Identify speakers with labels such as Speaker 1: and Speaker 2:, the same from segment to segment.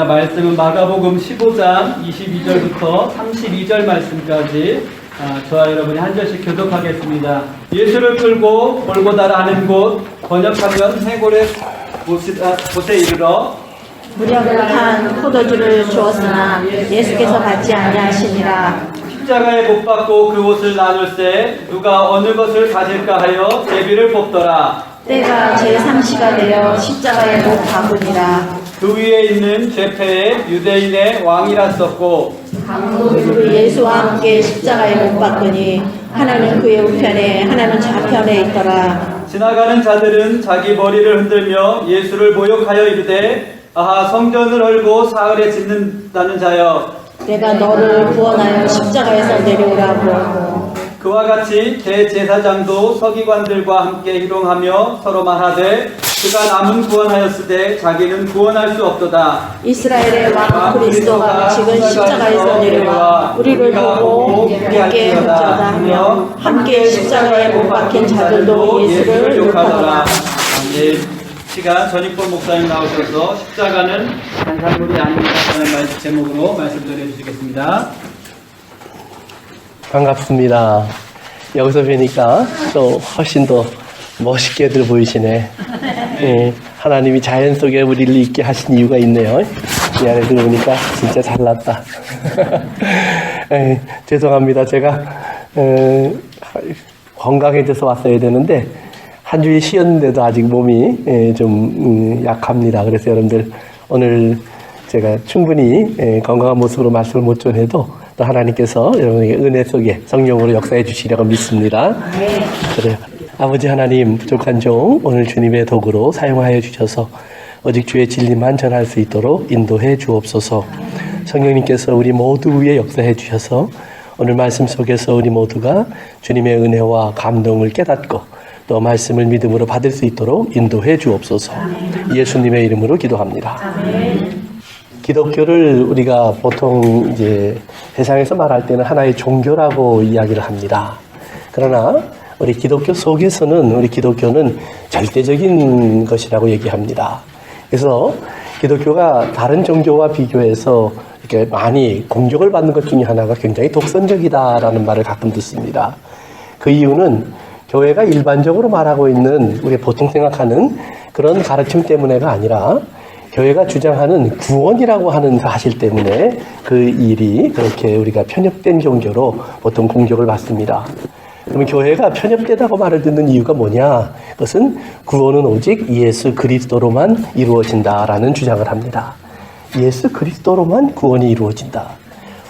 Speaker 1: 하겠습니다. 말씀은 마가복음 15장 22절부터 32절 말씀까지 저와 여러분이 한 절씩 교독하겠습니다. 예수를 끌고 골고다라 하는 곳, 번역하면 해골의 곳에 이르러
Speaker 2: 무력을 탄 포도주를 주었으나 예수께서 받지 아니하시니라.
Speaker 1: 십자가에 못 박고 그 옷을 나눌세 누가 어느 것을 가질까 하여 제비를 뽑더라.
Speaker 2: 때가 제3시가 되어 십자가에 못 박으니라.
Speaker 1: 그 위에 있는 죄패에 유대인의 왕이라 썼고
Speaker 2: 그 예수와 함께 십자가에 못 박으니 하나는 그의 우편에 하나는 좌편에 있더라.
Speaker 1: 지나가는 자들은 자기 머리를 흔들며 예수를 모욕하여 이르되 아하 성전을 헐고 사흘에 짓는다는 자여
Speaker 2: 내가 너를 구원하여 십자가에서 내려오라고.
Speaker 1: 그와 같이 대제사장도 서기관들과 함께 희롱하며 서로 말하되 그가 남은 구원하였으되 자기는 구원할 수 없도다.
Speaker 2: 이스라엘의 왕 그리스도가 지금 십자가에서 내려와 우리를 보고 함께 묻자다 하며 함께 십자가에 못 박힌 자들도 예수를 욕하더라.
Speaker 1: 아멘. 시간 전익범 목사님 나오셔서 십자가는 한산물이 아닙니다라는 제목으로 말씀 전해주시겠습니다.
Speaker 3: 반갑습니다. 여기서 뵈니까 또 훨씬 더 멋있게들 보이시네. 예, 하나님이 자연 속에 우리를 있게 하신 이유가 있네요. 이 안에 들어보니까 진짜 잘났다. 죄송합니다. 제가 건강해져서 왔어야 되는데 한 주일 쉬었는데도 아직 몸이 좀 약합니다. 그래서 여러분들 오늘 제가 충분히 건강한 모습으로 말씀을 못 전해도 또 하나님께서 여러분에게 은혜 속에 성령으로 역사해 주시려고 믿습니다. 그래요. 아버지 하나님, 부족한 종 오늘 주님의 도구로 사용하여 주셔서 오직 주의 진리만 전할 수 있도록 인도해 주옵소서. 성령님께서 우리 모두 위에 역사해 주셔서 오늘 말씀 속에서 우리 모두가 주님의 은혜와 감동을 깨닫고 또 말씀을 믿음으로 받을 수 있도록 인도해 주옵소서. 예수님의 이름으로 기도합니다. 기독교를 우리가 보통 이제 세상에서 말할 때는 하나의 종교라고 이야기를 합니다. 그러나 우리 기독교 속에서는 우리 기독교는 절대적인 것이라고 얘기합니다. 그래서 기독교가 다른 종교와 비교해서 이렇게 많이 공격을 받는 것 중에 하나가 굉장히 독선적이다라는 말을 가끔 듣습니다. 그 이유는 교회가 일반적으로 말하고 있는 우리 보통 생각하는 그런 가르침 때문에가 아니라 교회가 주장하는 구원이라고 하는 사실 때문에 그 일이 그렇게 우리가 편협된 종교로 보통 공격을 받습니다. 그러면 교회가 편협되다고 말을 듣는 이유가 뭐냐? 그것은 구원은 오직 예수 그리스도로만 이루어진다라는 주장을 합니다. 예수 그리스도로만 구원이 이루어진다.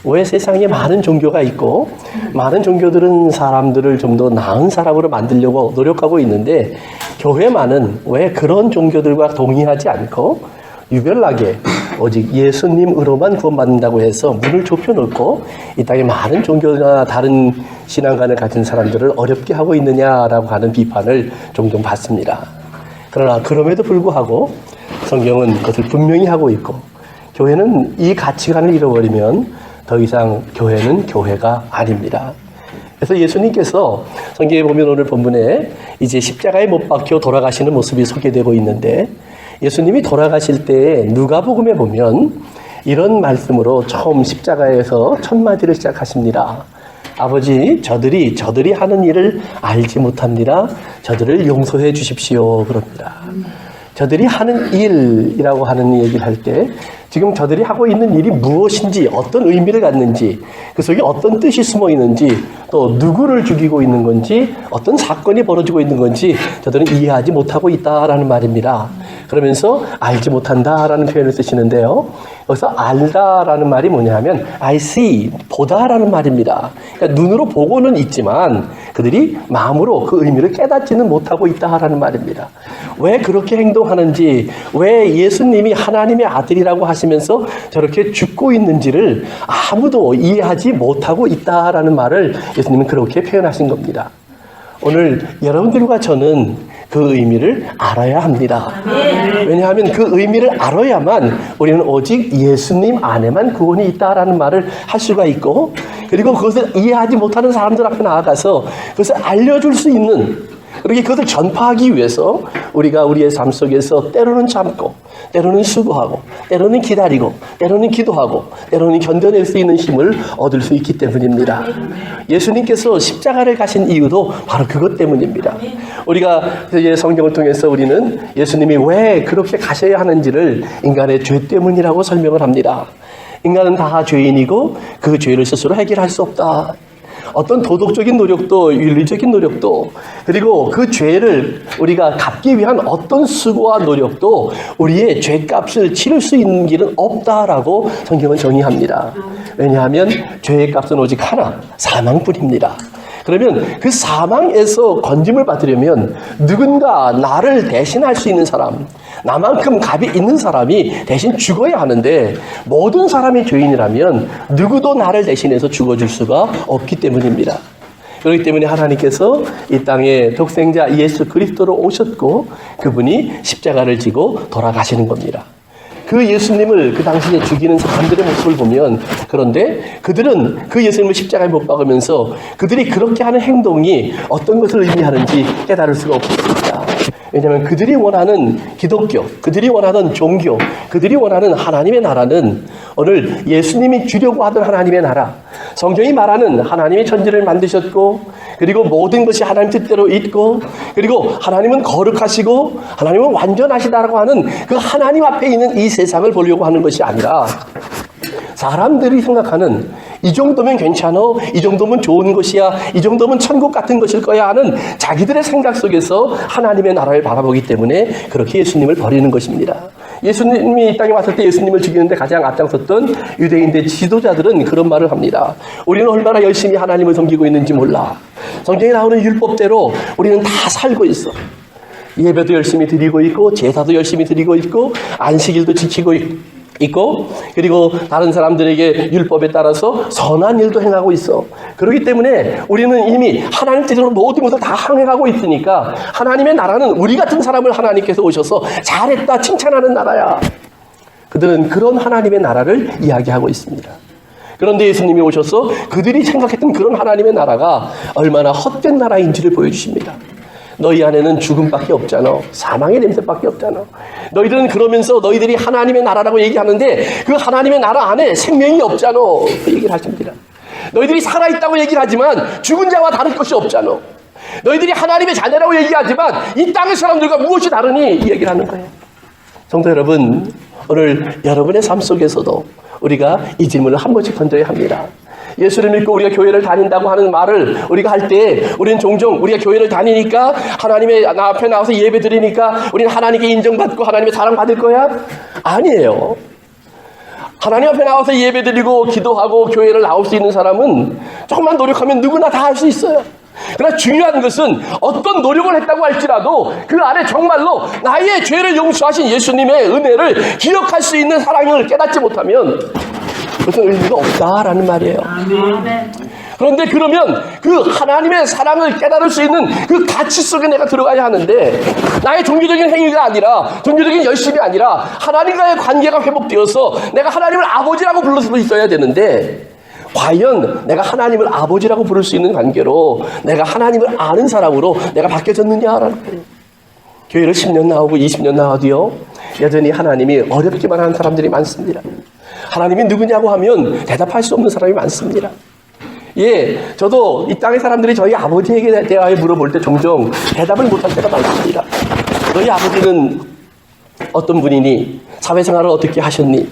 Speaker 3: 왜 세상에 많은 종교가 있고 많은 종교들은 사람들을 좀 더 나은 사람으로 만들려고 노력하고 있는데 교회만은 왜 그런 종교들과 동의하지 않고 유별나게 오직 예수님으로만 구원받는다고 해서 문을 좁혀놓고 이 땅에 많은 종교나 다른 신앙관을 가진 사람들을 어렵게 하고 있느냐라고 하는 비판을 종종 받습니다. 그러나 그럼에도 불구하고 성경은 그것을 분명히 하고 있고 교회는 이 가치관을 잃어버리면 더 이상 교회는 교회가 아닙니다. 그래서 예수님께서 성경에 보면 오늘 본문에 이제 십자가에 못 박혀 돌아가시는 모습이 소개되고 있는데 예수님이 돌아가실 때 누가복음에 보면 이런 말씀으로 처음 십자가에서 첫 마디를 시작하십니다. 아버지, 저들이 하는 일을 알지 못합니다. 저들을 용서해 주십시오. 그럽니다. 저들이 하는 일이라고 하는 얘기를 할 때 지금 저들이 하고 있는 일이 무엇인지 어떤 의미를 갖는지 그 속에 어떤 뜻이 숨어 있는지 또 누구를 죽이고 있는 건지 어떤 사건이 벌어지고 있는 건지 저들은 이해하지 못하고 있다라는 말입니다. 그러면서 알지 못한다라는 표현을 쓰시는데요. 여기서 알다라는 말이 뭐냐 하면 I see, 보다라는 말입니다. 그러니까 눈으로 보고는 있지만 그들이 마음으로 그 의미를 깨닫지는 못하고 있다라는 말입니다. 왜 그렇게 행동하는지, 왜 예수님이 하나님의 아들이라고 하시면서 저렇게 죽고 있는지를 아무도 이해하지 못하고 있다라는 말을 예수님은 그렇게 표현하신 겁니다. 오늘 여러분들과 저는 그 의미를 알아야 합니다. 왜냐하면 그 의미를 알아야만 우리는 오직 예수님 안에만 구원이 있다라는 말을 할 수가 있고, 그리고 그것을 이해하지 못하는 사람들 앞에 나아가서 그것을 알려줄 수 있는 그렇게 그것을 전파하기 위해서 우리가 우리의 삶 속에서 때로는 참고, 때로는 수고하고, 때로는 기다리고, 때로는 기도하고, 때로는 견뎌낼 수 있는 힘을 얻을 수 있기 때문입니다. 예수님께서 십자가를 가신 이유도 바로 그것 때문입니다. 우리가 이제 성경을 통해서 우리는 예수님이 왜 그렇게 가셔야 하는지를 인간의 죄 때문이라고 설명을 합니다. 인간은 다 죄인이고 그 죄를 스스로 해결할 수 없다. 어떤 도덕적인 노력도 윤리적인 노력도 그리고 그 죄를 우리가 갚기 위한 어떤 수고와 노력도 우리의 죄값을 치를 수 있는 길은 없다라고 성경은 정의합니다. 왜냐하면 죄의 값은 오직 하나, 사망뿐입니다. 그러면 그 사망에서 건짐을 받으려면 누군가 나를 대신할 수 있는 사람, 나만큼 값이 있는 사람이 대신 죽어야 하는데 모든 사람이 죄인이라면 누구도 나를 대신해서 죽어줄 수가 없기 때문입니다. 그렇기 때문에 하나님께서 이 땅에 독생자 예수 그리스도로 오셨고 그분이 십자가를 지고 돌아가시는 겁니다. 그 예수님을 그 당시에 죽이는 사람들의 모습을 보면 그런데 그들은 그 예수님을 십자가에 못 박으면서 그들이 그렇게 하는 행동이 어떤 것을 의미하는지 깨달을 수가 없습니다. 왜냐하면 그들이 원하는 기독교, 그들이 원하는 종교, 그들이 원하는 하나님의 나라는 오늘 예수님이 주려고 하던 하나님의 나라, 성경이 말하는 하나님이 천지를 만드셨고 그리고 모든 것이 하나님 뜻대로 있고 그리고 하나님은 거룩하시고 하나님은 완전하시다라고 하는 그 하나님 앞에 있는 이 세상을 보려고 하는 것이 아니라 사람들이 생각하는 이 정도면 괜찮아, 이 정도면 좋은 것이야, 이 정도면 천국 같은 것일 거야 하는 자기들의 생각 속에서 하나님의 나라를 바라보기 때문에 그렇게 예수님을 버리는 것입니다. 예수님이 이 땅에 왔을 때 예수님을 죽이는데 가장 앞장섰던 유대인들 지도자들은 그런 말을 합니다. 우리는 얼마나 열심히 하나님을 섬기고 있는지 몰라. 성경에 나오는 율법대로 우리는 다 살고 있어. 예배도 열심히 드리고 있고 제사도 열심히 드리고 있고 안식일도 지키고 있고 그리고 다른 사람들에게 율법에 따라서 선한 일도 행하고 있어. 그렇기 때문에 우리는 이미 하나님 뜻대로 모든 것을 다 행하고 있으니까 하나님의 나라는 우리 같은 사람을 하나님께서 오셔서 잘했다 칭찬하는 나라야. 그들은 그런 하나님의 나라를 이야기하고 있습니다. 그런데 예수님이 오셔서 그들이 생각했던 그런 하나님의 나라가 얼마나 헛된 나라인지를 보여주십니다. 너희 안에는 죽음밖에 없잖아. 사망의 냄새밖에 없잖아. 너희들은 그러면서 너희들이 하나님의 나라라고 얘기하는데 그 하나님의 나라 안에 생명이 없잖아. 그 얘기를 하십니다. 너희들이 살아있다고 얘기를 하지만 죽은 자와 다를 것이 없잖아. 너희들이 하나님의 자녀라고 얘기하지만 이 땅의 사람들과 무엇이 다르니? 이 얘기를 하는 거예요. 성도 여러분, 오늘 여러분의 삶 속에서도 우리가 이 질문을 한 번씩 던져야 합니다. 예수를 믿고 우리가 교회를 다닌다고 하는 말을 우리가 할 때 우리는 종종 우리가 교회를 다니니까 하나님의 앞에 나와서 예배 드리니까 우리는 하나님께 인정받고 하나님의 사랑받을 거야? 아니에요. 하나님 앞에 나와서 예배 드리고 기도하고 교회를 나올 수 있는 사람은 조금만 노력하면 누구나 다 할 수 있어요. 그러나 중요한 것은 어떤 노력을 했다고 할지라도 그 안에 정말로 나의 죄를 용서하신 예수님의 은혜를 기억할 수 있는 사랑을 깨닫지 못하면 그것은 의미가 없다라는 말이에요. 아멘. 그런데 그러면 그 하나님의 사랑을 깨달을 수 있는 그 가치 속에 내가 들어가야 하는데 나의 종교적인 행위가 아니라 종교적인 열심이 아니라 하나님과의 관계가 회복되어서 내가 하나님을 아버지라고 불러 수 있어야 되는데 과연 내가 하나님을 아버지라고 부를 수 있는 관계로 내가 하나님을 아는 사람으로 내가 바뀌어졌느냐라는 거예요. 교회를 10년 나오고 20년 나와도요 여전히 하나님이 어렵기만 하는 사람들이 많습니다. 하나님이 누구냐고 하면 대답할 수 없는 사람이 많습니다. 예, 저도 이 땅의 사람들이 저희 아버지에게 대하여 물어볼 때 종종 대답을 못할 때가 많습니다. 너희 아버지는 어떤 분이니? 사회생활을 어떻게 하셨니?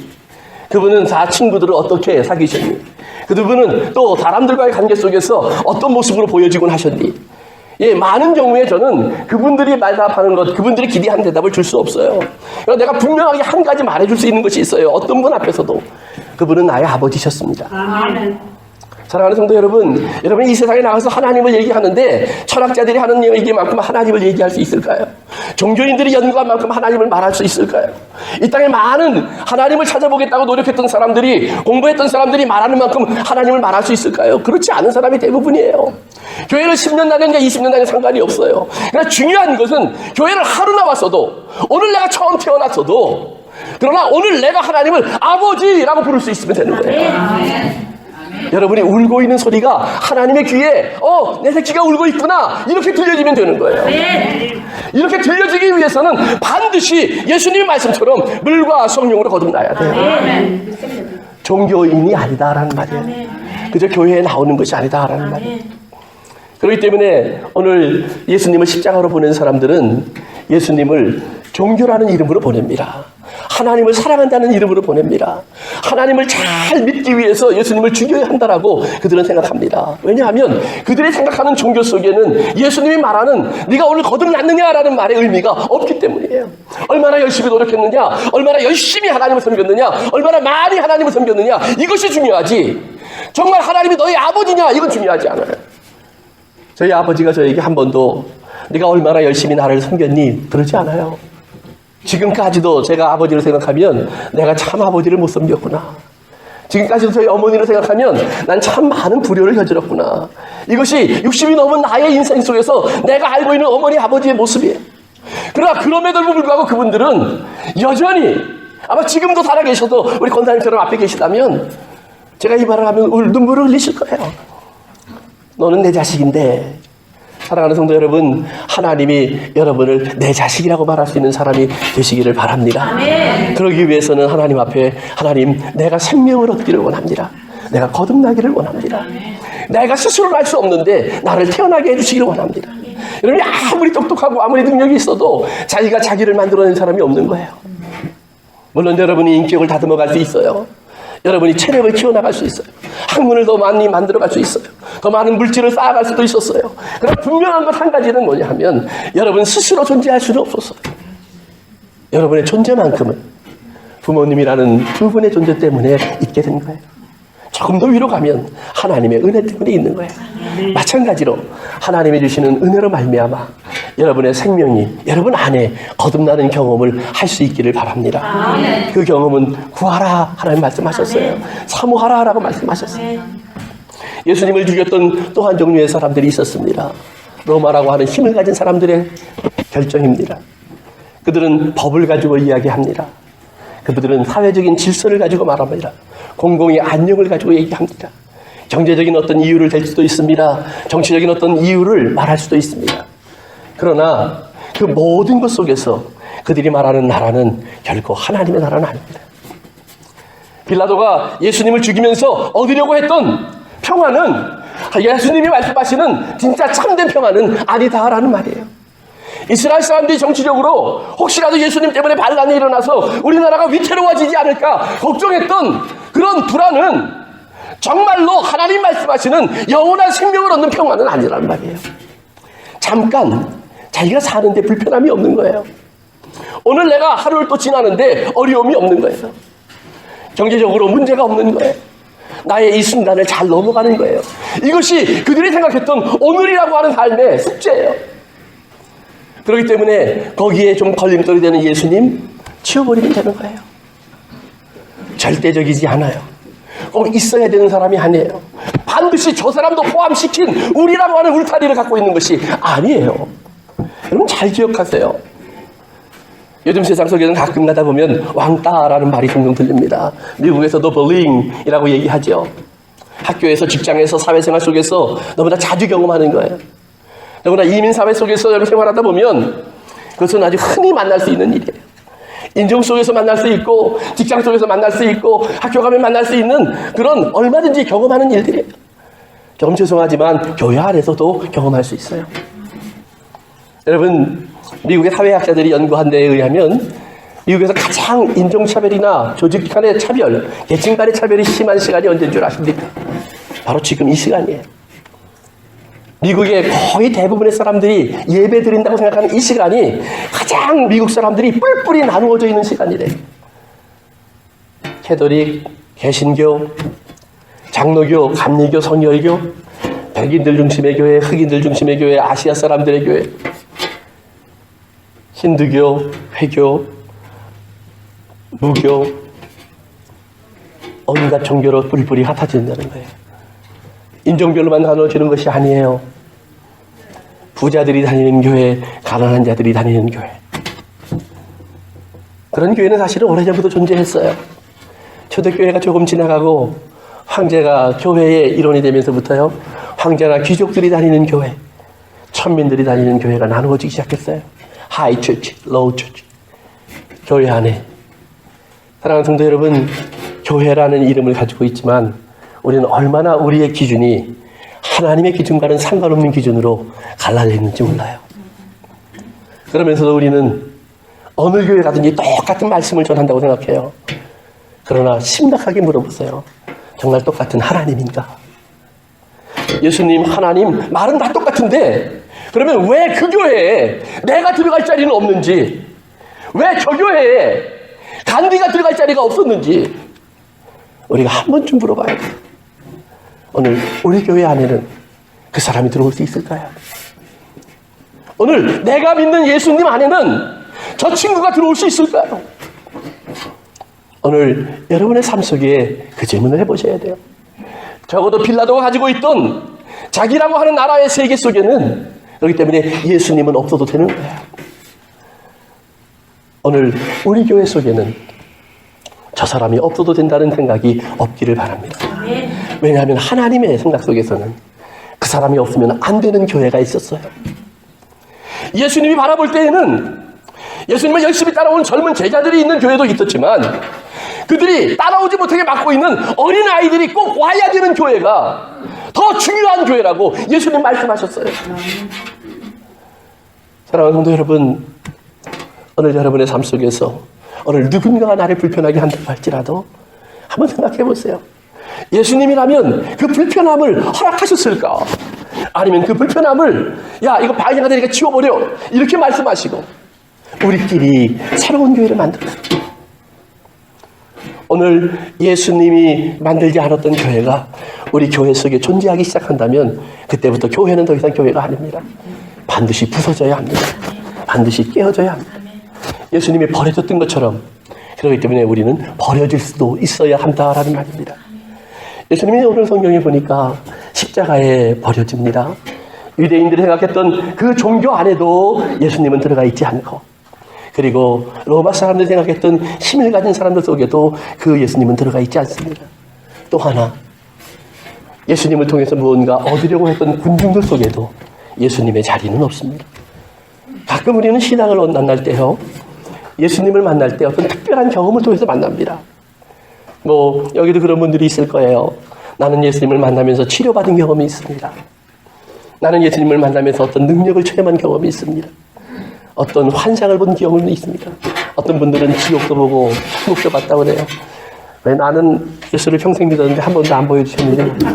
Speaker 3: 그분은 다 친구들을 어떻게 사귀셨니? 그분은 또 사람들과의 관계 속에서 어떤 모습으로 보여지곤 하셨니? 예, 많은 경우에 저는 그분들이 말답하는 것, 그분들이 기대하는 대답을 줄 수 없어요. 그래서 내가 분명하게 한 가지 말해줄 수 있는 것이 있어요. 어떤 분 앞에서도. 그분은 나의 아버지셨습니다. 아멘. 사랑하는 성도 여러분, 여러분이 이 세상에 나가서 하나님을 얘기하는데 철학자들이 하는 얘기만큼 하나님을 얘기할 수 있을까요? 종교인들이 연구한 만큼 하나님을 말할 수 있을까요? 이 땅에 많은 하나님을 찾아보겠다고 노력했던 사람들이, 공부했던 사람들이 말하는 만큼 하나님을 말할 수 있을까요? 그렇지 않은 사람이 대부분이에요. 교회를 10년 다녔냐 20년 다녔냐 상관이 없어요. 그러나 중요한 것은 교회를 하루 나왔어도, 오늘 내가 처음 태어났어도, 그러나 오늘 내가 하나님을 아버지라고 부를 수 있으면 되는 거예요. 여러분이 울고 있는 소리가 하나님의 귀에 내 새끼가 울고 있구나 이렇게 들려지면 되는 거예요. 이렇게 들려지기 위해서는 반드시 예수님 말씀처럼 물과 성령으로 거듭나야 돼요. 종교인이 아니다라는 말이에요. 그저 교회에 나오는 것이 아니다라는 말이에요. 그렇기 때문에 오늘 예수님을 십자가로 보낸 사람들은 예수님을 종교라는 이름으로 보냅니다. 하나님을 사랑한다는 이름으로 보냅니다. 하나님을 잘 믿기 위해서 예수님을 죽여야 한다라고 그들은 생각합니다. 왜냐하면 그들이 생각하는 종교 속에는 예수님이 말하는 네가 오늘 거듭났느냐라는 말의 의미가 없기 때문이에요. 얼마나 열심히 노력했느냐, 얼마나 열심히 하나님을 섬겼느냐, 얼마나 많이 하나님을 섬겼느냐, 이것이 중요하지. 정말 하나님이 너의 아버지냐, 이건 중요하지 않아요. 저희 아버지가 저에게 한 번도 네가 얼마나 열심히 나를 섬겼니? 그러지 않아요. 지금까지도 제가 아버지를 생각하면 내가 참 아버지를 못 섬겼구나. 지금까지도 저희 어머니를 생각하면 난 참 많은 불효를 저질렀구나. 이것이 60이 넘은 나의 인생 속에서 내가 알고 있는 어머니 아버지의 모습이에요. 그러나 그럼에도 불구하고 그분들은 여전히 아마 지금도 살아계셔도 우리 권사님처럼 앞에 계시다면 제가 이 말을 하면 눈물을 흘리실 거예요. 너는 내 자식인데. 사랑하는 성도 여러분, 하나님이 여러분을 내 자식이라고 말할 수 있는 사람이 되시기를 바랍니다. 아멘. 그러기 위해서는 하나님 앞에 하나님 내가 생명을 얻기를 원합니다. 내가 거듭나기를 원합니다. 아멘. 내가 스스로 할 수 없는데 나를 태어나게 해주시기를 원합니다. 여러분이 아무리 똑똑하고 아무리 능력이 있어도 자기가 자기를 만들어낸 사람이 없는 거예요. 물론 여러분이 인격을 다듬어갈 수 있어요. 여러분이 체력을 키워나갈 수 있어요. 학문을 더 많이 만들어갈 수 있어요. 더 많은 물질을 쌓아갈 수도 있었어요. 그러나 분명한 것 한 가지는 뭐냐 하면 여러분 스스로 존재할 수는 없었어요. 여러분의 존재만큼은 부모님이라는 두 분의 존재 때문에 있게 된 거예요. 조금 더 위로 가면 하나님의 은혜 때문에 있는 거예요. 마찬가지로 하나님이 주시는 은혜로 말미암아 여러분의 생명이 여러분 안에 거듭나는 경험을 할 수 있기를 바랍니다. 아멘. 그 경험은 구하라 하나님 말씀하셨어요. 아멘. 사모하라라고 말씀하셨어요. 아멘. 예수님을 죽였던 또 한 종류의 사람들이 있었습니다. 로마라고 하는 힘을 가진 사람들의 결정입니다. 그들은 법을 가지고 이야기합니다. 그들은 사회적인 질서를 가지고 말합니다. 공공의 안녕을 가지고 얘기합니다. 경제적인 어떤 이유를 댈 수도 있습니다. 정치적인 어떤 이유를 말할 수도 있습니다. 그러나 그 모든 것 속에서 그들이 말하는 나라는 결코 하나님의 나라는 아닙니다. 빌라도가 예수님을 죽이면서 얻으려고 했던 평화는 예수님이 말씀하시는 진짜 참된 평화는 아니다라는 말이에요. 이스라엘 사람들이 정치적으로 혹시라도 예수님 때문에 반란이 일어나서 우리나라가 위태로워지지 않을까 걱정했던 그런 불안은 정말로 하나님 말씀하시는 영원한 생명을 얻는 평화는 아니라는 말이에요. 잠깐 자기가 사는데 불편함이 없는 거예요. 오늘 내가 하루를 또 지나는데 어려움이 없는 거예요. 경제적으로 문제가 없는 거예요. 나의 이 순간을 잘 넘어가는 거예요. 이것이 그들이 생각했던 오늘이라고 하는 삶의 숙제예요. 그렇기 때문에 거기에 좀 걸림돌이 되는 예수님 치워버리면 되는 거예요. 절대적이지 않아요. 꼭 있어야 되는 사람이 아니에요. 반드시 저 사람도 포함시킨 우리라고 하는 울타리를 갖고 있는 것이 아니에요. 여러분 잘 기억하세요. 요즘 세상 속에는 가끔 가다 보면 왕따라는 말이 종종 들립니다. 미국에서도 bullying이라고 얘기하죠. 학교에서, 직장에서, 사회생활 속에서 너무나 자주 경험하는 거예요. 더구나 이민사회 속에서 여러분 생활하다 보면 그것은 아주 흔히 만날 수 있는 일이에요. 인종 속에서 만날 수 있고, 직장 속에서 만날 수 있고, 학교 가면 만날 수 있는 그런 얼마든지 경험하는 일들이에요. 조금 죄송하지만 교회 안에서도 경험할 수 있어요. 여러분, 미국의 사회학자들이 연구한 데에 의하면 미국에서 가장 인종차별이나 조직 간의 차별, 계층 간의 차별이 심한 시간이 언제인 줄 아십니까? 바로 지금 이 시간이에요. 미국의 거의 대부분의 사람들이 예배 드린다고 생각하는 이 시간이 가장 미국 사람들이 뿔뿔이 나누어져 있는 시간이래요. 캐톨릭, 개신교, 장로교, 감리교, 성열교, 백인들 중심의 교회, 흑인들 중심의 교회, 아시아 사람들의 교회, 힌두교, 회교, 무교, 온갖 종교로 뿔뿔이 흩어진다는 거예요. 인종별로만 나눠지는 것이 아니에요. 부자들이 다니는 교회, 가난한 자들이 다니는 교회. 그런 교회는 사실은 오래전부터 존재했어요. 초대교회가 조금 지나가고 황제가 교회의 일원이 되면서부터요, 황제나 귀족들이 다니는 교회, 천민들이 다니는 교회가 나누어지기 시작했어요. 하이 처치, 로우 처치. 교회 안에. 사랑하는 성도 여러분, 교회라는 이름을 가지고 있지만 우리는 얼마나 우리의 기준이 하나님의 기준과는 상관없는 기준으로 갈라져 있는지 몰라요. 그러면서도 우리는 어느 교회 가든지 똑같은 말씀을 전한다고 생각해요. 그러나 심각하게 물어보세요. 정말 똑같은 하나님인가? 예수님, 하나님, 말은 다 똑같은데 그러면 왜 그 교회에 내가 들어갈 자리는 없는지, 왜 저 교회에 간디가 들어갈 자리가 없었는지 우리가 한 번쯤 물어봐야 돼요. 오늘 우리 교회 안에는 그 사람이 들어올 수 있을까요? 오늘 내가 믿는 예수님 안에는 저 친구가 들어올 수 있을까요? 오늘 여러분의 삶 속에 그 질문을 해보셔야 돼요. 적어도 빌라도가 가지고 있던 자기라고 하는 나라의 세계 속에는, 그렇기 때문에 예수님은 없어도 되는 거예요. 오늘 우리 교회 속에는 저 사람이 없어도 된다는 생각이 없기를 바랍니다. 왜냐하면 하나님의 생각 속에서는 그 사람이 없으면 안 되는 교회가 있었어요. 예수님이 바라볼 때에는 예수님을 열심히 따라온 젊은 제자들이 있는 교회도 있었지만 그들이 따라오지 못하게 막고 있는 어린 아이들이 꼭 와야 되는 교회가 더 중요한 교회라고 예수님 말씀하셨어요. 사랑하는 성도 여러분, 오늘 여러분의 삶 속에서 오늘 누군가가 나를 불편하게 한다고 할지라도 한번 생각해 보세요. 예수님이라면 그 불편함을 허락하셨을까? 아니면 그 불편함을 야, 이거 방해가 되니까 치워버려, 이렇게 말씀하시고 우리끼리 새로운 교회를 만들어요. 오늘 예수님이 만들지 않았던 교회가 우리 교회 속에 존재하기 시작한다면 그때부터 교회는 더 이상 교회가 아닙니다. 반드시 부서져야 합니다. 반드시 깨어져야 합니다. 예수님이 버려졌던 것처럼, 그렇기 때문에 우리는 버려질 수도 있어야 한다라는 말입니다. 예수님이 오늘 성경에 보니까 십자가에 버려집니다. 유대인들이 생각했던 그 종교 안에도 예수님은 들어가 있지 않고, 그리고 로마 사람들이 생각했던 힘을 가진 사람들 속에도 그 예수님은 들어가 있지 않습니다. 또 하나, 예수님을 통해서 무언가 얻으려고 했던 군중들 속에도 예수님의 자리는 없습니다. 가끔 우리는 신앙을 만날 때요, 예수님을 만날 때 어떤 특별한 경험을 통해서 만납니다. 여기도 그런 분들이 있을 거예요. 나는 예수님을 만나면서 치료받은 경험이 있습니다. 나는 예수님을 만나면서 어떤 능력을 체험한 경험이 있습니다. 어떤 환상을 본 경험이 있습니다. 어떤 분들은 지옥도 보고 천국도 봤다고 그래요. 왜 나는 예수를 평생 믿었는데 한 번도 안 보여주셨는데.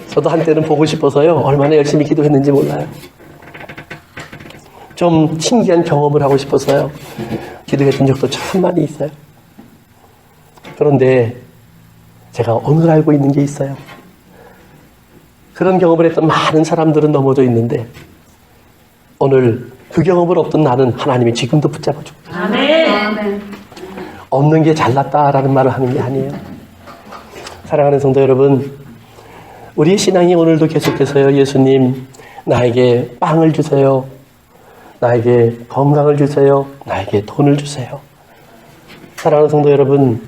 Speaker 3: 저도 한때는 보고 싶어서요, 얼마나 열심히 기도했는지 몰라요. 좀 신기한 경험을 하고 싶어서요, 기도했던 적도 참 많이 있어요. 그런데 제가 오늘 알고 있는 게 있어요. 그런 경험을 했던 많은 사람들은 넘어져 있는데 오늘 그 경험을 없던 나는 하나님이 지금도 붙잡아주고, 아멘. 없는 게 잘났다라는 말을 하는 게 아니에요. 사랑하는 성도 여러분, 우리의 신앙이 오늘도 계속해서요, 예수님, 나에게 빵을 주세요, 나에게 건강을 주세요, 나에게 돈을 주세요. 사랑하는 성도 여러분,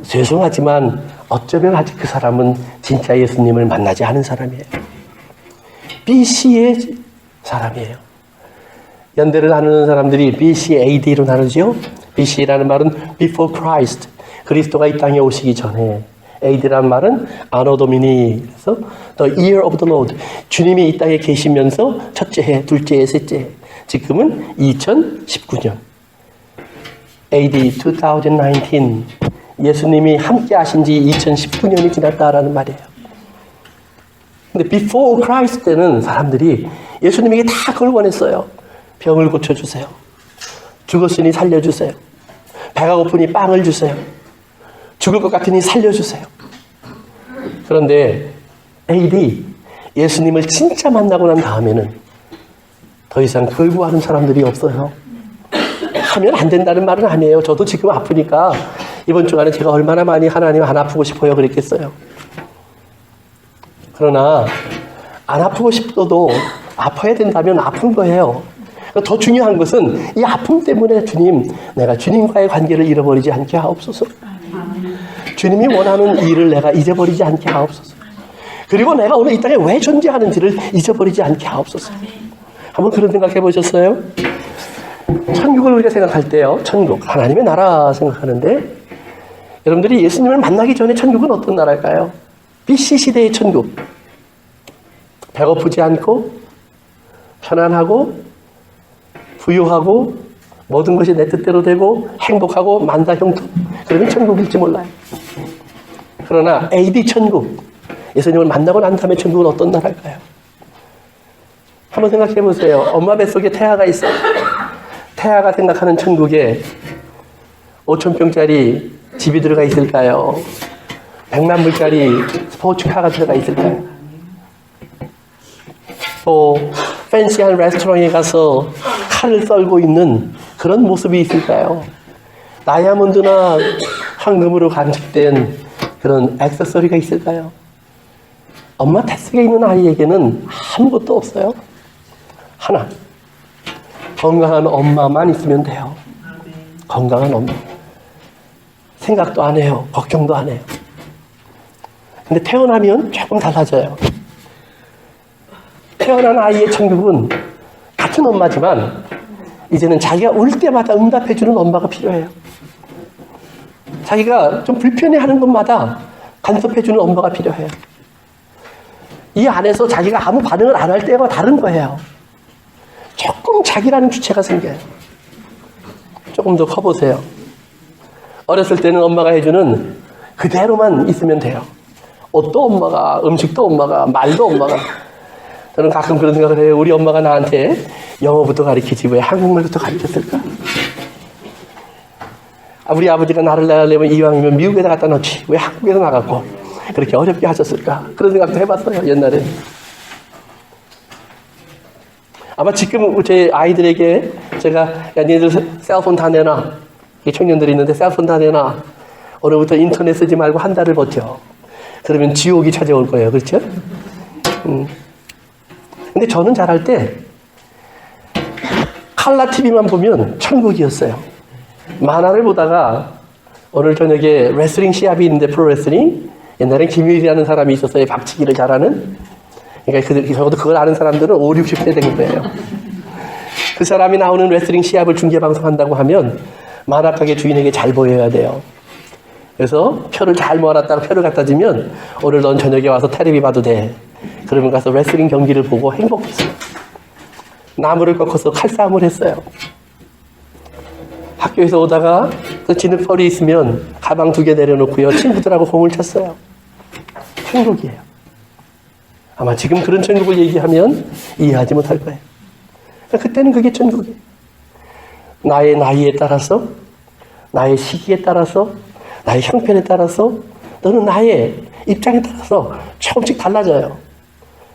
Speaker 3: 죄송하지만 어쩌면 아직 그 사람은 진짜 예수님을 만나지 않은 사람이에요. BC의 사람이에요. 연대를 나누는 사람들이 BC, AD로 나누죠. BC라는 말은 Before Christ, 그리스도가 이 땅에 오시기 전에. AD라는 말은 Anno Domini, 그래서 The Year of the Lord, 주님이 이 땅에 계시면서 첫째 해, 둘째 해, 셋째 해. 지금은 2019년, AD 2019, 예수님이 함께 하신 지 2019년이 지났다라는 말이에요. 근데 Before Christ 때는 사람들이 예수님에게 다 그걸 원했어요. 병을 고쳐주세요. 죽었으니 살려주세요. 배가 고프니 빵을 주세요. 죽을 것 같으니 살려주세요. 그런데 AD, 예수님을 진짜 만나고 난 다음에는 더 이상 그걸 구하는 사람들이 없어요. 하면 안 된다는 말은 아니에요. 저도 지금 아프니까 이번 주간에 제가 얼마나 많이 하나님 안 아프고 싶어요 그랬겠어요. 그러나 안 아프고 싶어도 아파야 된다면 아픈 거예요. 더 중요한 것은 이 아픔 때문에 주님, 내가 주님과의 관계를 잃어버리지 않게 하옵소서. 주님이 원하는 일을 내가 잊어버리지 않게 하옵소서. 그리고 내가 오늘 이 땅에 왜 존재하는지를 잊어버리지 않게 하옵소서. 한번 그런 생각해 보셨어요? 천국을 우리가 생각할 때요, 천국, 하나님의 나라 생각하는데, 여러분들이 예수님을 만나기 전에 천국은 어떤 나라일까요? BC 시대의 천국. 배고프지 않고, 편안하고, 부유하고, 모든 것이 내 뜻대로 되고, 행복하고, 만사형통. 그러면 천국일지 몰라요. 그러나 AD 천국, 예수님을 만나고 난 다음에 천국은 어떤 나라일까요? 한번 생각해 보세요. 엄마 뱃속에 태아가 있어요. 태아가 생각하는 천국에 5,000평짜리 집이 들어가 있을까요? 100만 불짜리 스포츠카가 들어가 있을까요? 또 팬시한 레스토랑에 가서 칼을 썰고 있는 그런 모습이 있을까요? 다이아몬드나 황금으로 간직된 그런 액세서리가 있을까요? 엄마 뱃속에 있는 아이에게는 아무것도 없어요. 하나, 건강한 엄마만 있으면 돼요. 건강한 엄마. 생각도 안 해요. 걱정도 안 해요. 근데 태어나면 조금 달라져요. 태어난 아이의 천국은 같은 엄마지만 이제는 자기가 울 때마다 응답해주는 엄마가 필요해요. 자기가 좀 불편해하는 것마다 간섭해주는 엄마가 필요해요. 이 안에서 자기가 아무 반응을 안 할 때가 다른 거예요. 조금 자기라는 주체가 생겨요. 조금 더 커보세요. 어렸을 때는 엄마가 해주는 그대로만 있으면 돼요. 옷도 엄마가, 음식도 엄마가, 말도 엄마가. 저는 가끔 그런 생각을 해요. 우리 엄마가 나한테 영어부터 가르치지 왜 한국말부터 가르쳤을까? 우리 아버지가 나를 낳으려면 이왕이면 미국에다 갖다 놓지 왜 한국에서 나갔고 그렇게 어렵게 하셨을까? 그런 생각도 해봤어요. 옛날에. 아마 지금 제 아이들에게 제가 야 니들 셀폰 다 내놔. 이 청년들이 있는데 셀폰 다 내놔. 오늘부터 인터넷 쓰지 말고 한 달을 버텨. 그러면 지옥이 찾아올 거예요. 그렇죠? 근데 저는 자랄 때 칼라 TV만 보면 천국이었어요. 만화를 보다가 오늘 저녁에 레슬링 시합이 있는데 프로레슬링 옛날엔 김일이라는 사람이 있었어요. 박치기를 잘하는. 그러니까 적어도 그걸 아는 사람들은 5, 60대 된 거예요. 그 사람이 나오는 레슬링 시합을 중계방송한다고 하면 만화가게 주인에게 잘 보여야 돼요. 그래서 표를 잘 모아놨다가 표를 갖다 주면 오늘 넌 저녁에 와서 텔레비 봐도 돼. 그러면 가서 레슬링 경기를 보고 행복했어요. 나무를 꺾어서 칼싸움을 했어요. 학교에서 오다가 그 진흙벌이 있으면 가방 2개 내려놓고요. 친구들하고 공을 쳤어요. 천국이에요. 아마 지금 그런 천국을 얘기하면 이해하지 못할 거예요. 그때는 그게 천국이에요. 나의 나이에 따라서, 나의 시기에 따라서, 나의 형편에 따라서, 또는 나의 입장에 따라서 조금씩 달라져요.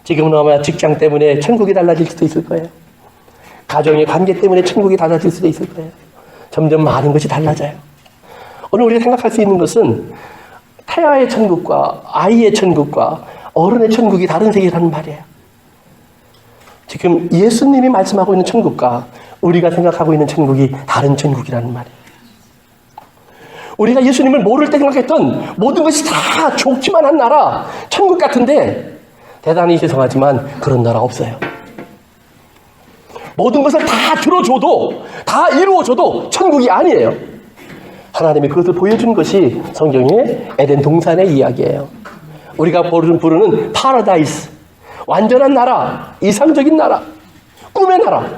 Speaker 3: 지금은 아마 직장 때문에 천국이 달라질 수도 있을 거예요. 가정의 관계 때문에 천국이 달라질 수도 있을 거예요. 점점 많은 것이 달라져요. 오늘 우리가 생각할 수 있는 것은 태아의 천국과 아이의 천국과 어른의 천국이 다른 세계라는 말이에요. 지금 예수님이 말씀하고 있는 천국과 우리가 생각하고 있는 천국이 다른 천국이라는 말이에요. 우리가 예수님을 모를 때 생각했던 모든 것이 다 좋기만 한 나라, 천국 같은데 대단히 죄송하지만 그런 나라 없어요. 모든 것을 다 들어줘도, 다 이루어줘도 천국이 아니에요. 하나님이 그것을 보여준 것이 성경의 에덴 동산의 이야기예요. 우리가 부르는 파라다이스, 완전한 나라, 이상적인 나라, 꿈의 나라,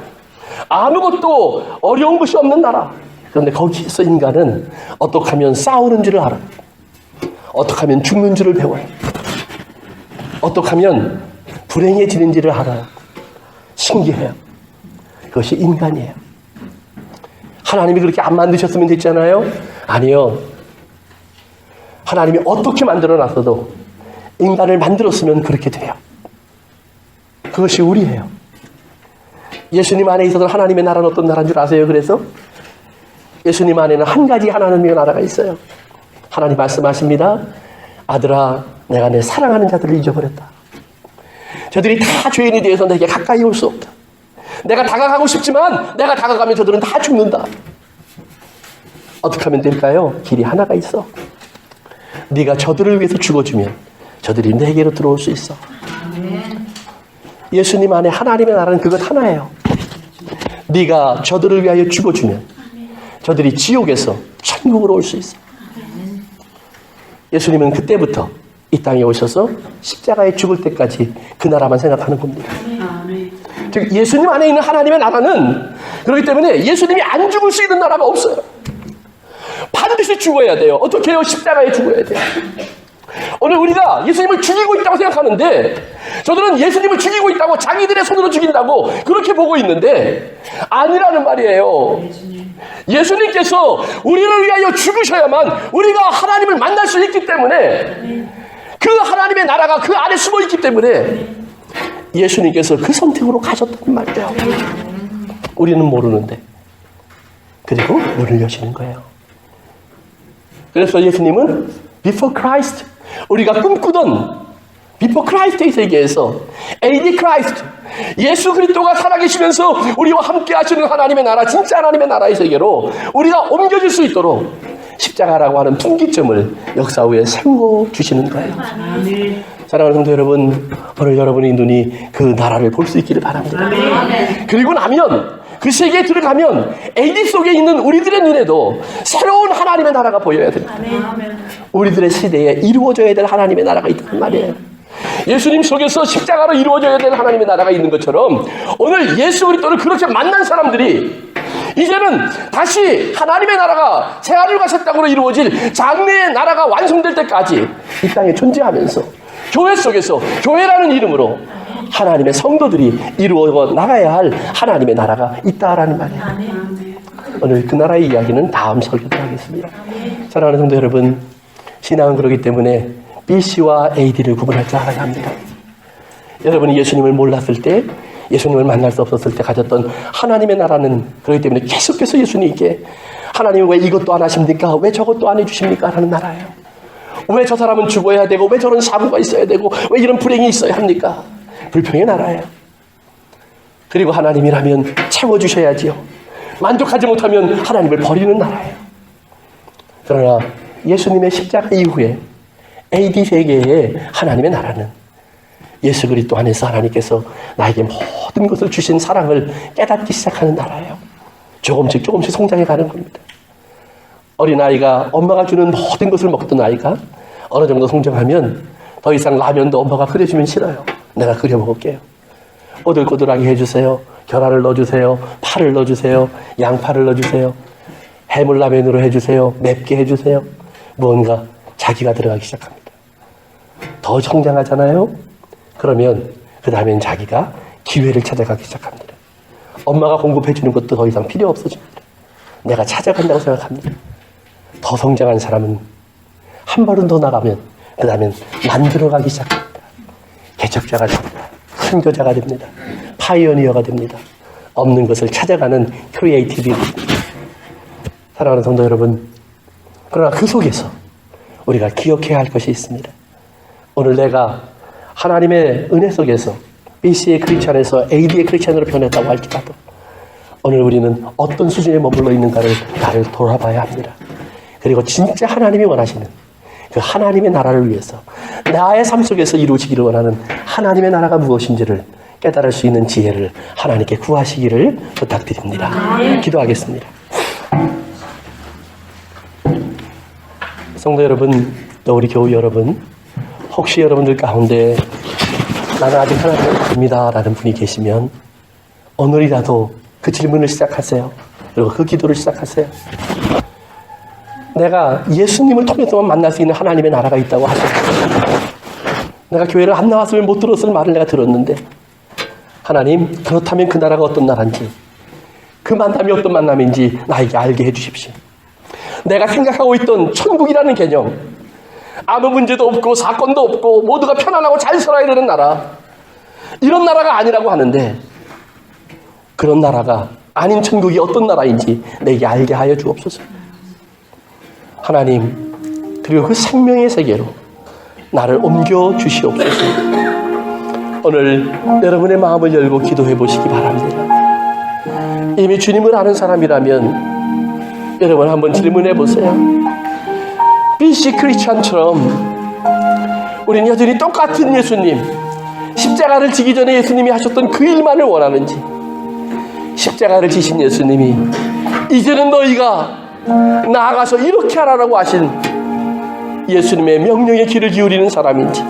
Speaker 3: 아무것도 어려운 것이 없는 나라. 그런데 거기에서 인간은 어떻게 하면 싸우는 줄을 알아요. 어떻게 하면 죽는 줄을 배워요. 어떻게 하면 불행해지는지를 알아요. 신기해요. 그것이 인간이에요. 하나님이 그렇게 안 만드셨으면 됐잖아요? 아니요. 하나님이 어떻게 만들어놨어도 인간을 만들었으면 그렇게 돼요. 그것이 우리예요. 예수님 안에 있어서 하나님의 나라는 어떤 나라인 줄 아세요? 그래서 예수님 안에는 한 가지 하나님의 나라가 있어요. 하나님 말씀하십니다. 아들아, 내가 내 사랑하는 자들을 잊어버렸다. 저들이 다 죄인이 되어서 내게 가까이 올 수 없다. 내가 다가가고 싶지만 내가 다가가면 저들은 다 죽는다. 어떻게 하면 될까요? 길이 하나가 있어. 네가 저들을 위해서 죽어주면 저들이 내게로 들어올 수 있어. 예수님 안에 하나님의 나라는 그것 하나예요. 네가 저들을 위하여 죽어주면 저들이 지옥에서 천국으로 올 수 있어. 예수님은 그때부터 이 땅에 오셔서 십자가에 죽을 때까지 그 나라만 생각하는 겁니다. 즉 예수님 안에 있는 하나님의 나라는 그렇기 때문에 예수님이 안 죽을 수 있는 나라가 없어요. 반드시 죽어야 돼요. 어떻게 해요? 십자가에 죽어야 돼요. 오늘 우리가 예수님을 죽이고 있다고 생각하는데 저들은 예수님을 죽이고 있다고 자기들의 손으로 죽인다고 그렇게 보고 있는데 아니라는 말이에요. 예수님께서 우리를 위하여 죽으셔야만 우리가 하나님을 만날 수 있기 때문에 그 하나님의 나라가 그 안에 숨어 있기 때문에 예수님께서 그 선택으로 가셨단 말이에요. 우리는 모르는데 그리고 문을 여시는 거예요. 그래서 예수님은 Before Christ 우리가 꿈꾸던 Before Christ의 세계에서 AD Christ 예수 그리스도가 살아계시면서 우리와 함께 하시는 하나님의 나라 진짜 하나님의 나라의 세계로 우리가 옮겨질 수 있도록 십자가라고 하는 분기점을 역사 위에 세워주시는 거예요. 사랑하는 성도 여러분, 오늘 여러분의 눈이 그 나라를 볼 수 있기를 바랍니다. 그리고 나면 그 세계에 들어가면 AD 속에 있는 우리들의 눈에도 새로운 하나님의 나라가 보여야 됩니다. 우리들의 시대에 이루어져야 될 하나님의 나라가 있단 말이에요. 예수님 속에서 십자가로 이루어져야 될 하나님의 나라가 있는 것처럼 오늘 예수 그리스도를 그렇게 만난 사람들이 이제는 다시 하나님의 나라가 새하늘 가실 땅으로 이루어질 장래의 나라가 완성될 때까지 이 땅에 존재하면서 교회 속에서 교회라는 이름으로 하나님의 성도들이 이루어 나가야 할 하나님의 나라가 있다라는 말이에요. 오늘 그 나라의 이야기는 다음 설교 때 하겠습니다. 사랑하는 성도 여러분, 신앙은 그렇기 때문에 BC와 AD를 구분할 줄 알아야 합니다. 여러분이 예수님을 몰랐을 때, 예수님을 만날 수 없었을 때 가졌던 하나님의 나라는 그렇기 때문에 계속해서 예수님께 하나님 왜 이것도 안 하십니까? 왜 저것도 안 해주십니까? 라는 나라예요. 왜 저 사람은 죽어야 되고 왜 저런 사고가 있어야 되고 왜 이런 불행이 있어야 합니까? 불평의 나라예요. 그리고 하나님이라면 채워주셔야지요. 만족하지 못하면 하나님을 버리는 나라예요. 그러나 예수님의 십자가 이후에 AD 세계의 하나님의 나라는 예수 그리스도 안에서 하나님께서 나에게 모든 것을 주신 사랑을 깨닫기 시작하는 나라예요. 조금씩 성장해 가는 겁니다. 어린아이가 엄마가 주는 모든 것을 먹던 아이가 어느 정도 성장하면 더 이상 라면도 엄마가 끓여주면 싫어요. 내가 끓여 먹을게요. 오들오들하게 해주세요. 계란을 넣어주세요. 파를 넣어주세요. 양파를 넣어주세요. 해물라면으로 해주세요. 맵게 해주세요. 무언가 자기가 들어가기 시작합니다. 더 성장하잖아요. 그러면 그 다음엔 자기가 기회를 찾아가기 시작합니다. 엄마가 공급해주는 것도 더 이상 필요 없어집니다. 내가 찾아간다고 생각합니다. 더 성장한 사람은 한 발은 더 나가면 그 다음엔 만들어가기 시작합니다. 개척자가 됩니다. 선교자가 됩니다. 파이오니어가 됩니다. 없는 것을 찾아가는 크리에이티비티. 사랑하는 성도 여러분, 그러나 그 속에서 우리가 기억해야 할 것이 있습니다. 오늘 내가 하나님의 은혜 속에서 BC의 크리스찬에서 AD의 크리스찬으로 변했다고 할지라도 오늘 우리는 어떤 수준에 머물러 있는가를 나를 돌아봐야 합니다. 그리고 진짜 하나님이 원하시는 그 하나님의 나라를 위해서 나의 삶 속에서 이루어지기를 원하는 하나님의 나라가 무엇인지를 깨달을 수 있는 지혜를 하나님께 구하시기를 부탁드립니다. 기도하겠습니다. 성도 여러분, 또 우리 교우 여러분, 혹시 여러분들 가운데 나는 아직 하나님을 모릅니다 라는 분이 계시면 오늘이라도 그 질문을 시작하세요. 그리고 그 기도를 시작하세요. 내가 예수님을 통해서만 만날 수 있는 하나님의 나라가 있다고 하셨어요. 내가 교회를 안 나왔으면 못 들었을 말을 내가 들었는데 하나님, 그렇다면 그 나라가 어떤 나라인지 그 만남이 어떤 만남인지 나에게 알게 해주십시오. 내가 생각하고 있던 천국이라는 개념, 아무 문제도 없고 사건도 없고 모두가 편안하고 잘 살아야 되는 나라, 이런 나라가 아니라고 하는데 그런 나라가 아닌 천국이 어떤 나라인지 내게 알게 하여 주옵소서. 하나님, 그리고 그 생명의 세계로 나를 옮겨 주시옵소서. 오늘 여러분의 마음을 열고 기도해 보시기 바랍니다. 이미 주님을 아는 사람이라면 여러분 한번 질문해 보세요. BC 크리스찬처럼 우리는 여전히 똑같은 예수님, 십자가를 지기 전에 예수님이 하셨던 그 일만을 원하는지, 십자가를 지신 예수님이 이제는 너희가 나아가서 이렇게 하라고 하신 예수님의 명령에 귀를 기울이는 사람인지,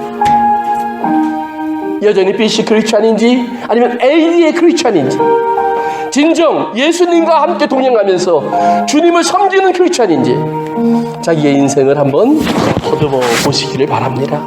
Speaker 3: 여전히 BC 크리스찬인지 아니면 AD의 크리스찬인지, 진정 예수님과 함께 동행하면서 주님을 섬기는 크리스찬인지 자기의 인생을 한번 더듬어 보시기를 바랍니다.